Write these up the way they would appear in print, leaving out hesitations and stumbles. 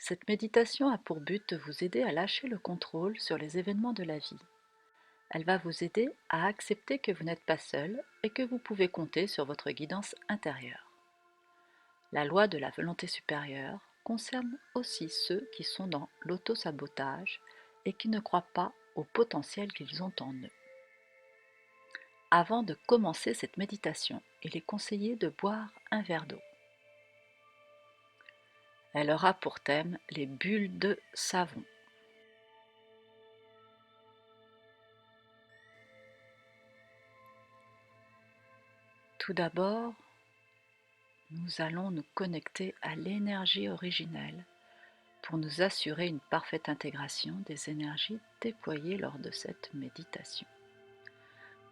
Cette méditation a pour but de vous aider à lâcher le contrôle sur les événements de la vie. Elle va vous aider à accepter que vous n'êtes pas seul et que vous pouvez compter sur votre guidance intérieure. La loi de la volonté supérieure concerne aussi ceux qui sont dans l'auto-sabotage et qui ne croient pas au potentiel qu'ils ont en eux. Avant de commencer cette méditation, il est conseillé de boire un verre d'eau. Elle aura pour thème les bulles de savon. Tout d'abord, nous allons nous connecter à l'énergie originelle pour nous assurer une parfaite intégration des énergies déployées lors de cette méditation.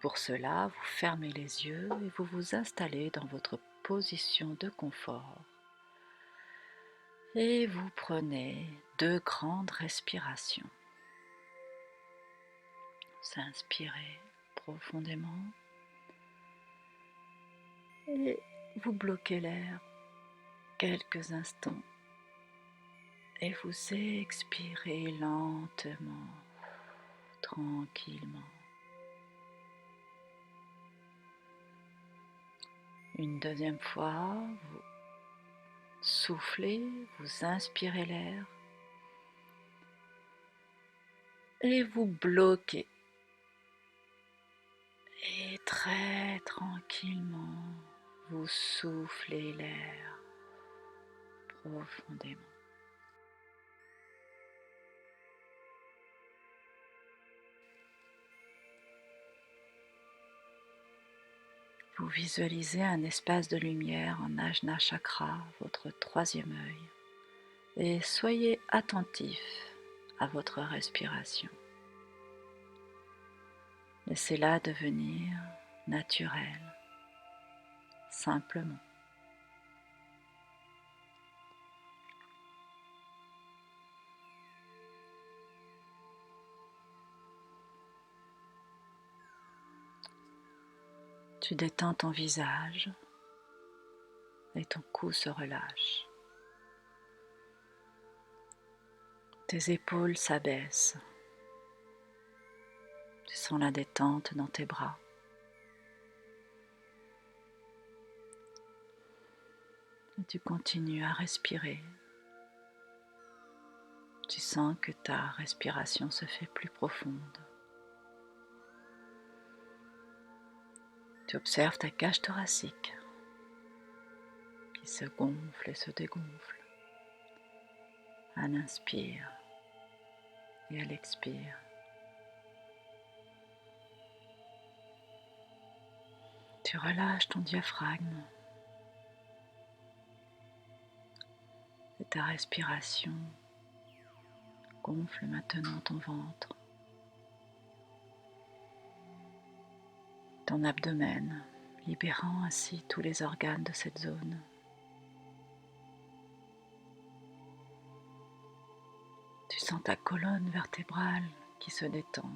Pour cela, vous fermez les yeux et vous vous installez dans votre position de confort. Et vous prenez 2 grandes respirations. Vous inspirez profondément et vous bloquez l'air quelques instants et vous expirez lentement, tranquillement. Une deuxième fois, vous soufflez, vous inspirez l'air et vous bloquez. Et très tranquillement, vous soufflez l'air profondément. Vous visualisez un espace de lumière en Ajna Chakra, votre troisième œil, et soyez attentif à votre respiration. Laissez-la devenir naturelle, simplement. Tu détends ton visage et ton cou se relâche. Tes épaules s'abaissent. Tu sens la détente dans tes bras. Et tu continues à respirer. Tu sens que ta respiration se fait plus profonde. Tu observes ta cage thoracique qui se gonfle et se dégonfle à l'inspire et à l'expire. Tu relâches ton diaphragme et ta respiration gonfle maintenant ton ventre, ton abdomen, libérant ainsi tous les organes de cette zone. Tu sens ta colonne vertébrale qui se détend,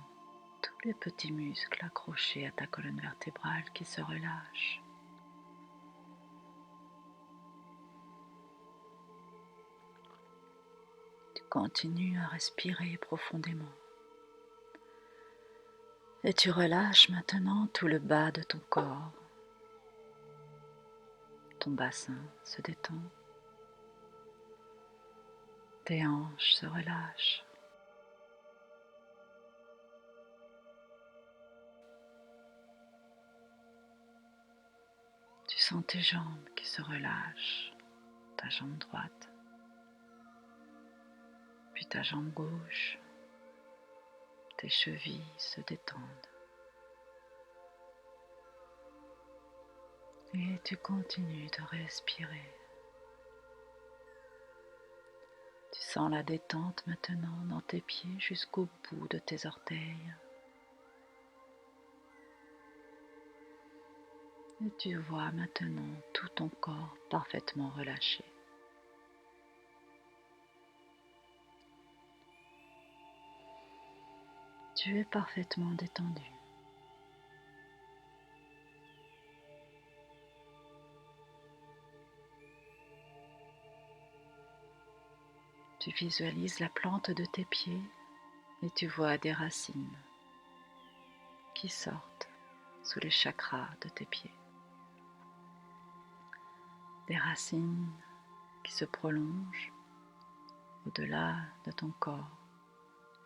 tous les petits muscles accrochés à ta colonne vertébrale qui se relâchent. Tu continues à respirer profondément. Et tu relâches maintenant tout le bas de ton corps. Ton bassin se détend. Tes hanches se relâchent. Tu sens tes jambes qui se relâchent. Ta jambe droite, puis ta jambe gauche. Tes chevilles se détendent. Et tu continues de respirer. Tu sens la détente maintenant dans tes pieds jusqu'au bout de tes orteils. Et tu vois maintenant tout ton corps parfaitement relâché. Tu es parfaitement détendu. Tu Tu visualises la plante de tes pieds et tu vois des racines qui sortent sous les chakras de tes pieds. Des racines qui se prolongent au-delà de ton corps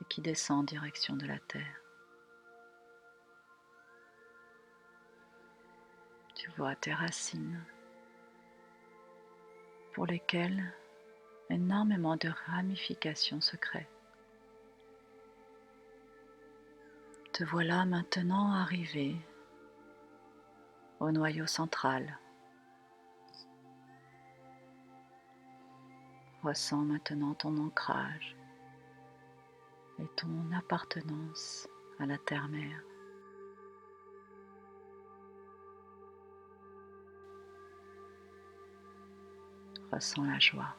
et qui descendent en direction de la terre. Tu vois tes racines pour lesquelles énormément de ramifications se créent. Te voilà maintenant arrivé au noyau central. Ressens maintenant ton ancrage et ton appartenance à la terre-mère. Ressens la joie.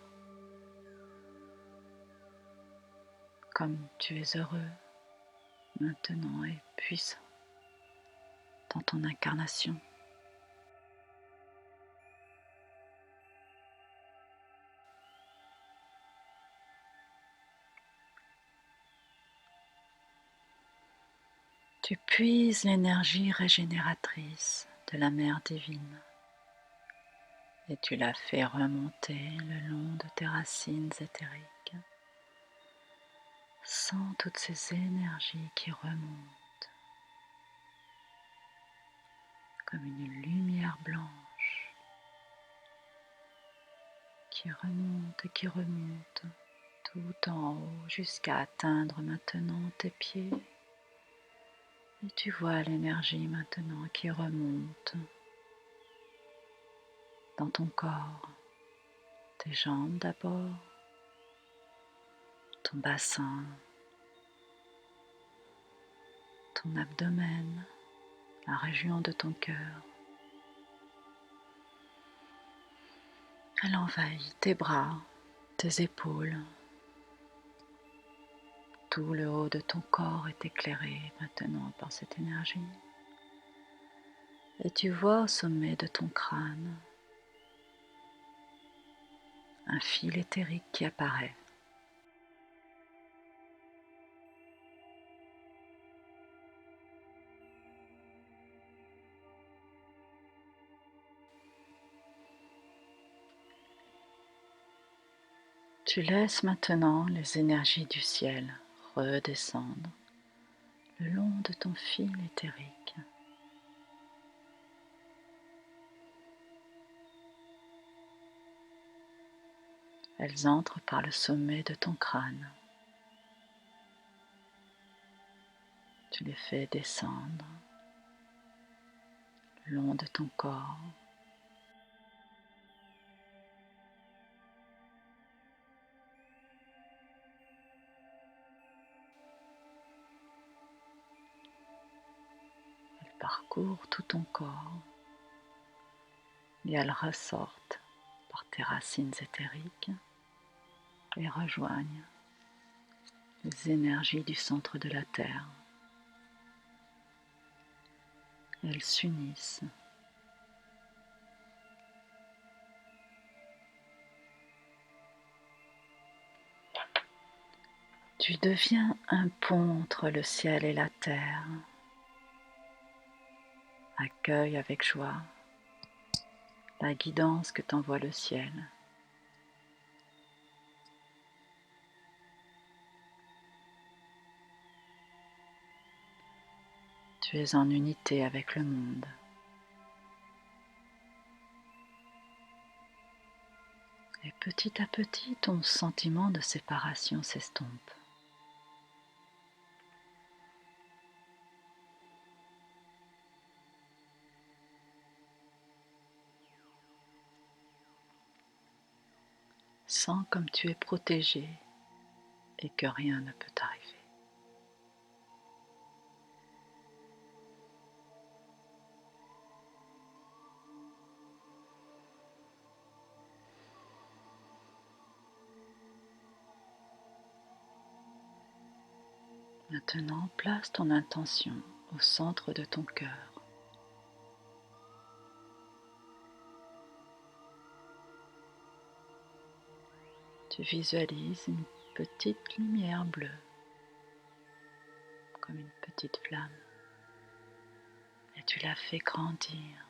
Comme tu es heureux maintenant et puissant dans ton incarnation. Tu puises l'énergie régénératrice de la Mère divine et tu la fais remonter le long de tes racines éthériques. Sens toutes ces énergies qui remontent comme une lumière blanche qui remonte et qui remonte tout en haut jusqu'à atteindre maintenant tes pieds. Et tu vois l'énergie maintenant qui remonte dans ton corps, tes jambes d'abord, ton bassin, ton abdomen, la région de ton cœur. Elle envahit tes bras, tes épaules. Tout le haut de ton corps est éclairé maintenant par cette énergie. Et tu vois au sommet de ton crâne un fil éthérique qui apparaît. Tu laisses maintenant les énergies du ciel redescendre le long de ton fil éthérique. Elles entrent par le sommet de ton crâne. Tu les fais descendre le long de ton corps. Elles parcourent tout ton corps et elles ressortent par tes racines éthériques et rejoignent les énergies du centre de la Terre. Elles s'unissent. Tu deviens un pont entre le ciel et la terre. Accueille avec joie la guidance que t'envoie le ciel. Tu es en unité avec le monde. Et petit à petit, ton sentiment de séparation s'estompe. Sens comme tu es protégé et que rien ne peut t'arriver. Maintenant, place ton intention au centre de ton cœur. Tu visualises une petite lumière bleue, comme une petite flamme, et tu la fais grandir,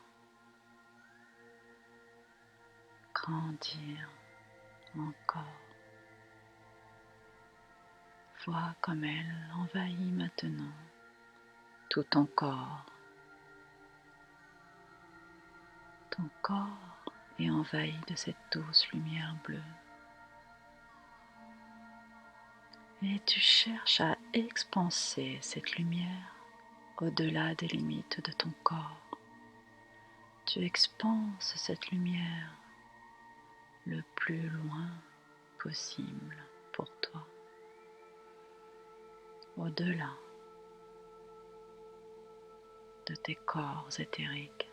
grandir encore. Vois comme elle envahit maintenant tout ton corps. Ton corps est envahi de cette douce lumière bleue. Et tu cherches à expanser cette lumière au-delà des limites de ton corps. Tu expanses cette lumière le plus loin possible pour toi, au-delà de tes corps éthériques.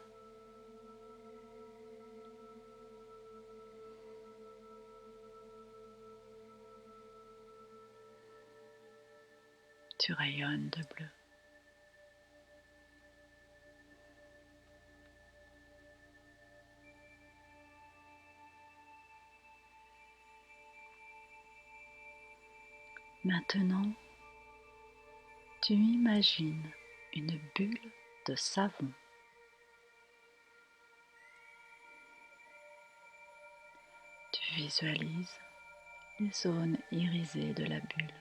Tu rayonnes de bleu. Maintenant, tu imagines une bulle de savon. Tu visualises les zones irisées de la bulle.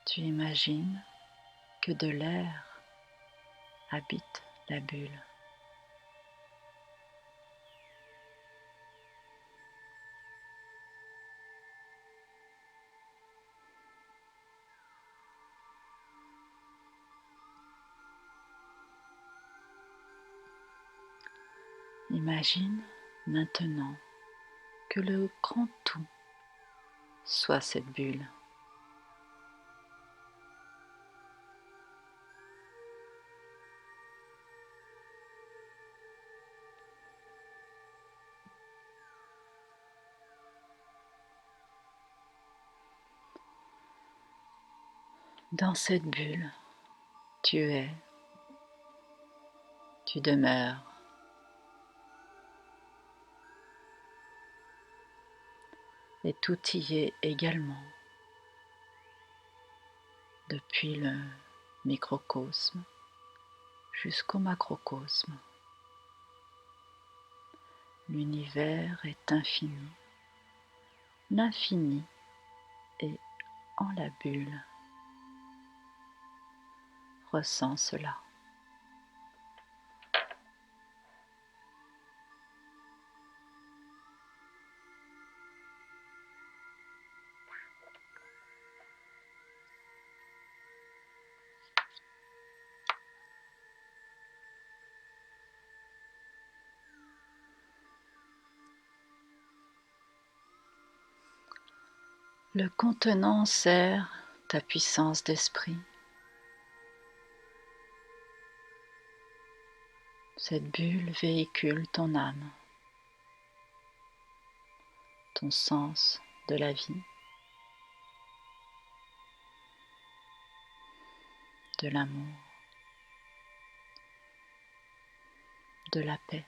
Tu imagines que de l'air habite la bulle. Imagine maintenant que le grand tout soit cette bulle. Dans cette bulle, tu es, tu demeures, et tout y est également, depuis le microcosme jusqu'au macrocosme. L'univers est infini, l'infini est en la bulle. Ressens cela. Le contenant sert ta puissance d'esprit. Cette bulle véhicule ton âme, ton sens de la vie, de l'amour, de la paix.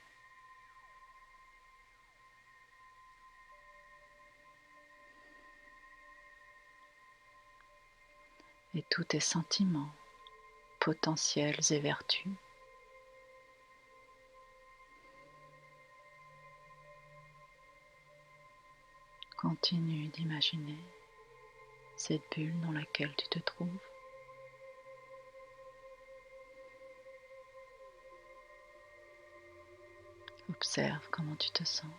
Et tous tes sentiments, potentiels et vertus. Continue d'imaginer cette bulle dans laquelle tu te trouves. Observe comment tu te sens.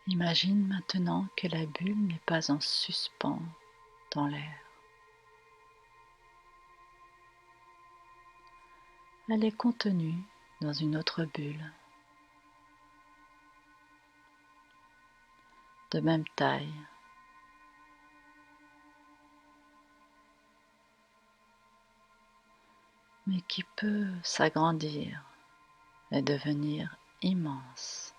Imagine maintenant que la bulle n'est pas en suspens dans l'air. Elle est contenue dans une autre bulle, de même taille, mais qui peut s'agrandir et devenir immense.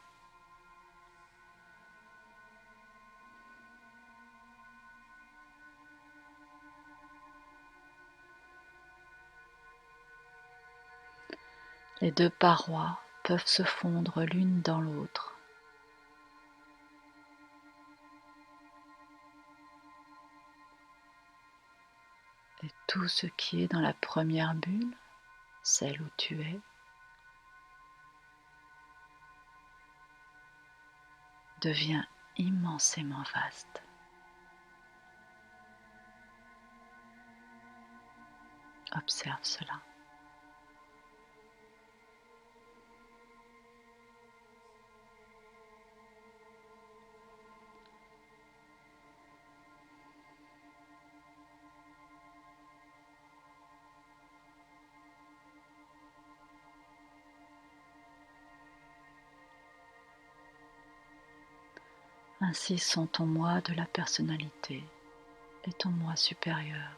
Les deux parois peuvent se fondre l'une dans l'autre. Et tout ce qui est dans la première bulle, celle où tu es, devient immensément vaste. Observe cela. Ainsi sont ton moi de la personnalité et ton moi supérieur.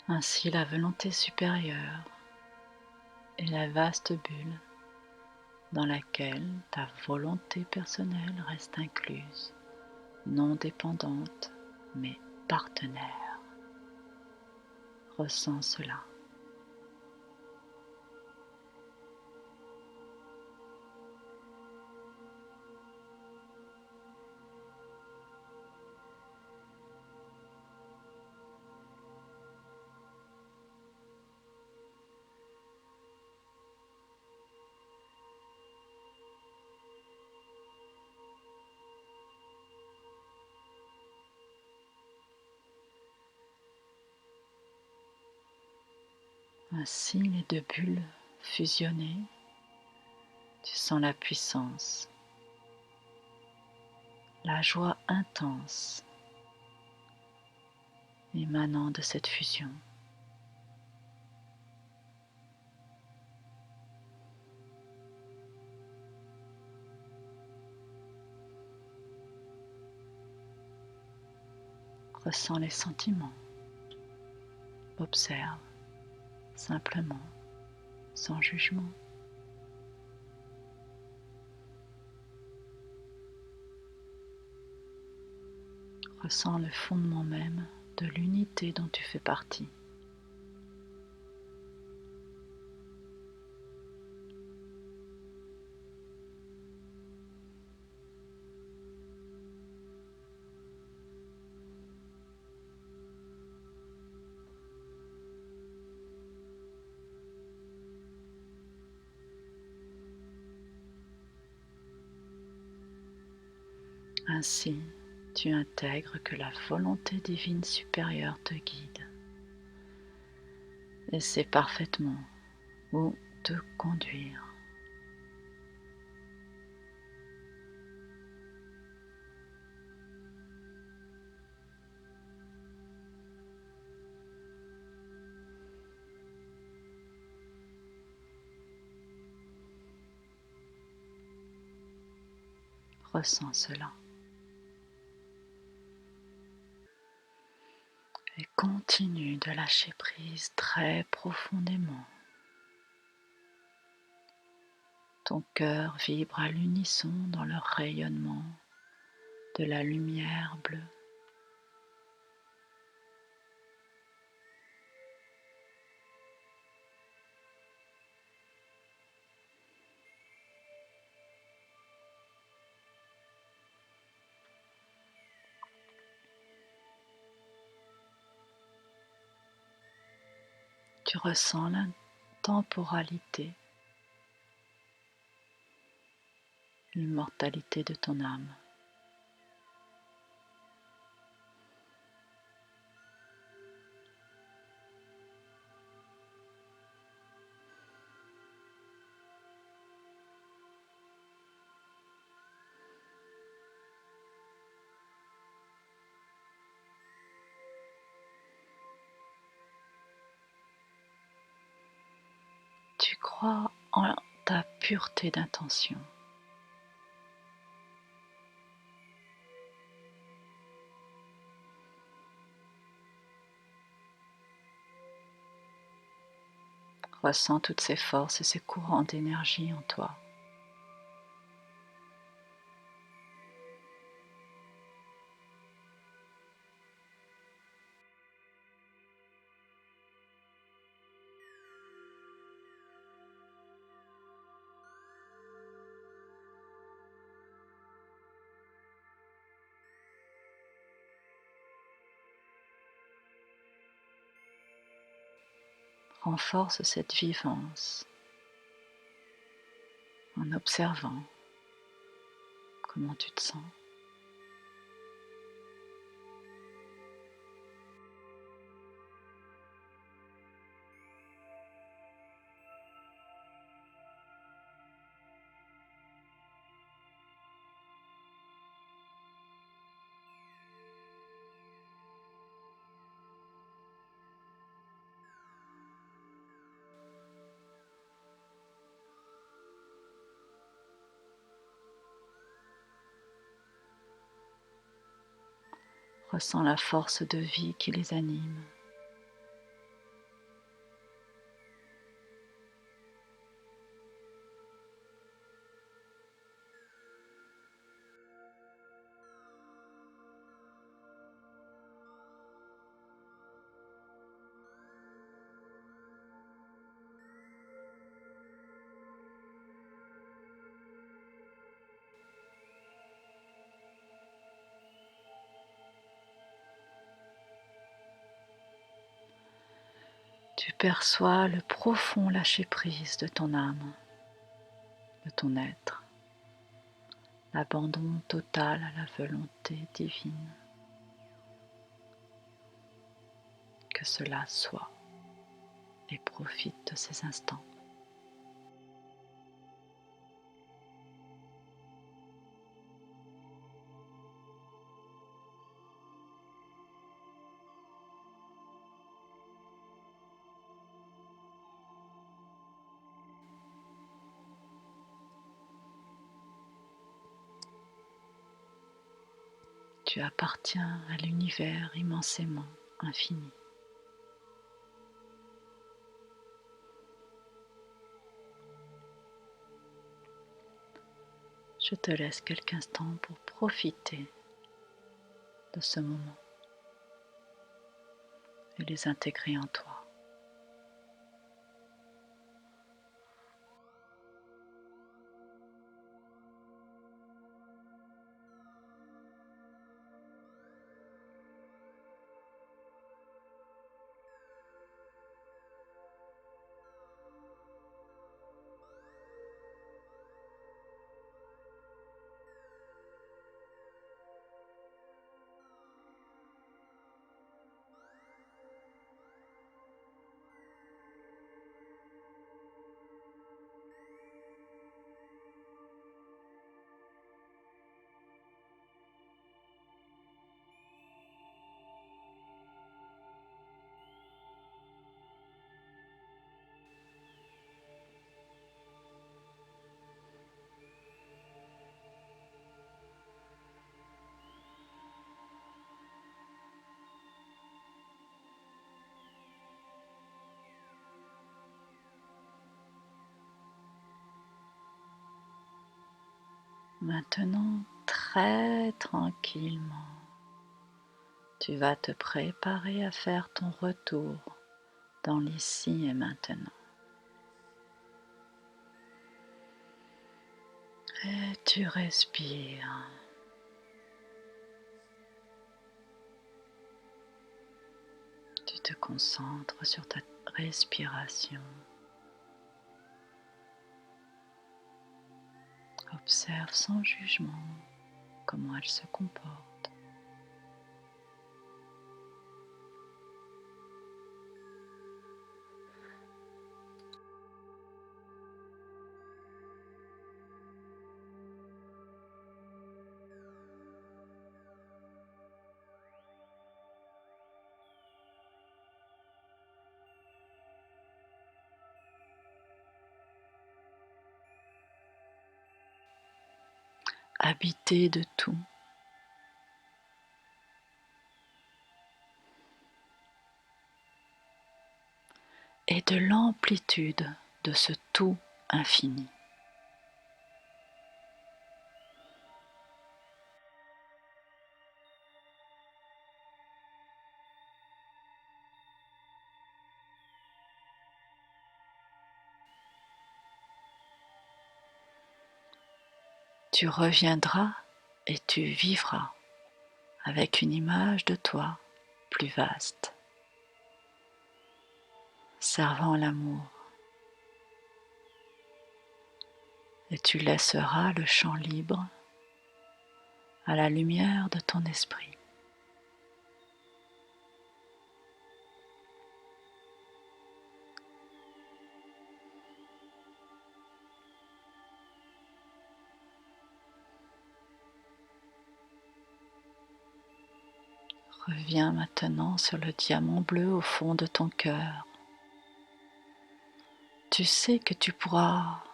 Ainsi la volonté supérieure est la vaste bulle dans laquelle ta volonté personnelle reste incluse, non dépendante, mais partenaire. Ressens cela. Ainsi les deux bulles fusionnées, tu sens la puissance, la joie intense émanant de cette fusion. Ressens les sentiments, observe simplement, sans jugement. Ressens le fondement même de l'unité dont tu fais partie. Ainsi, tu intègres que la volonté divine supérieure te guide et sait parfaitement où te conduire. Ressens cela. Et continue de lâcher prise très profondément. Ton cœur vibre à l'unisson dans le rayonnement de la lumière bleue. Tu ressens l'intemporalité, l'immortalité de ton âme. crois en ta pureté d'intention. Ressens toutes ces forces et ces courants d'énergie en toi. Renforce cette vivance en observant comment tu te sens. Ressens la force de vie qui les anime. Tu perçois le profond lâcher-prise de ton âme, de ton être, l'abandon total à la volonté divine. Que cela soit et profite de ces instants. Tu appartiens à l'univers immensément infini. Je te laisse quelques instants pour profiter de ce moment et les intégrer en toi. Maintenant, très tranquillement, tu vas te préparer à faire ton retour dans l'ici et maintenant. Et tu respires. Tu te concentres sur ta respiration. Observe sans jugement comment elle se comporte. habité de tout. Et de l'amplitude de ce tout infini. Tu reviendras et tu vivras avec une image de toi plus vaste, servant l'amour. Et tu laisseras le champ libre à la lumière de ton esprit. Reviens maintenant sur le diamant bleu au fond de ton cœur. Tu sais que tu pourras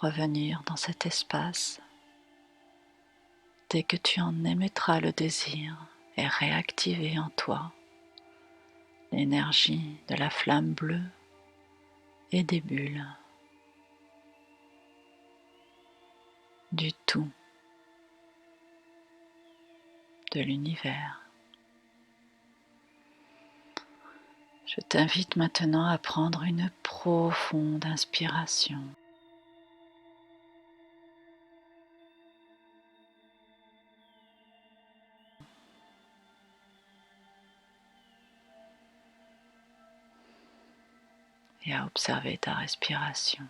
revenir dans cet espace dès que tu en émettras le désir et réactiver en toi l'énergie de la flamme bleue et des bulles du tout de l'univers. Je t'invite maintenant à prendre une profonde inspiration. Et à observer ta respiration.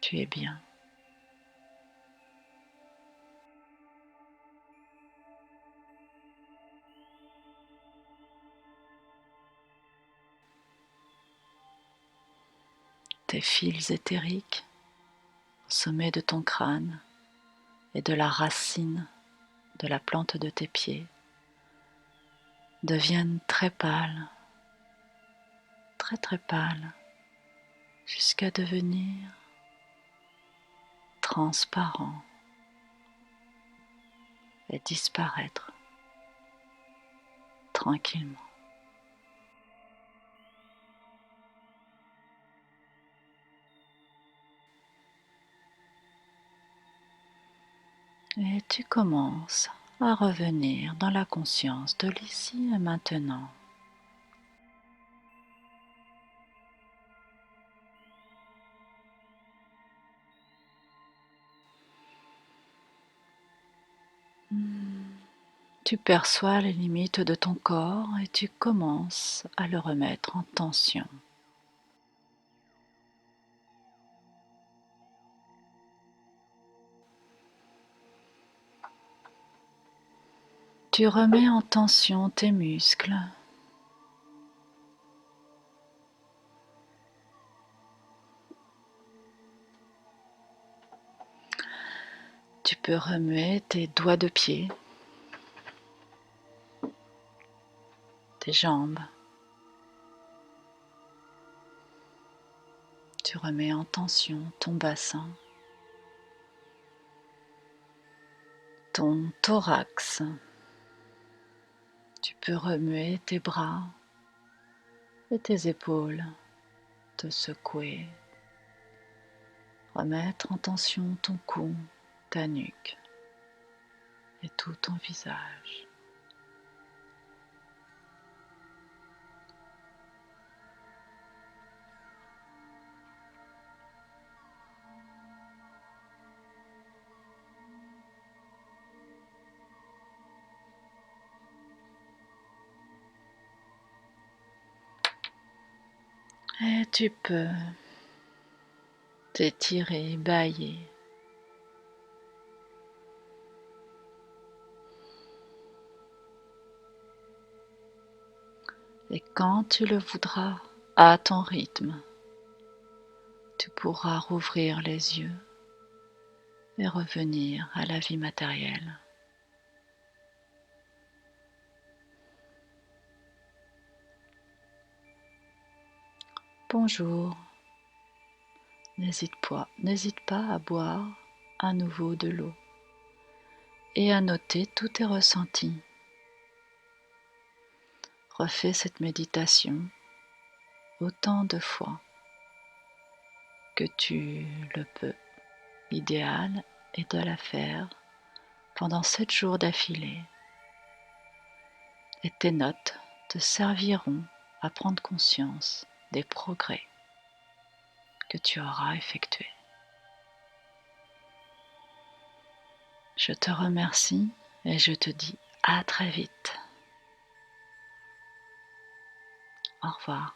Tu es bien. Tes fils éthériques au sommet de ton crâne et de la racine de la plante de tes pieds deviennent très pâles, très très pâles, jusqu'à devenir transparents et disparaître tranquillement. Et tu commences à revenir dans la conscience de l'ici et maintenant. Tu perçois les limites de ton corps et tu commences à le remettre en tension. Tu remets en tension tes muscles. Tu peux remuer tes doigts de pied, tes jambes. Tu remets en tension ton bassin, ton thorax. Tu peux remuer tes bras et tes épaules, te secouer, remettre en tension ton cou, ta nuque et tout ton visage. Et tu peux t'étirer, bâiller. Et quand tu le voudras, à ton rythme, tu pourras rouvrir les yeux et revenir à la vie matérielle. Bonjour, n'hésite pas à boire à nouveau de l'eau et à noter tous tes ressentis. Refais cette méditation autant de fois que tu le peux. L'idéal est de la faire pendant 7 jours d'affilée. Et tes notes te serviront à prendre conscience des progrès que tu auras effectués. Je te remercie et je te dis à très vite. Au revoir.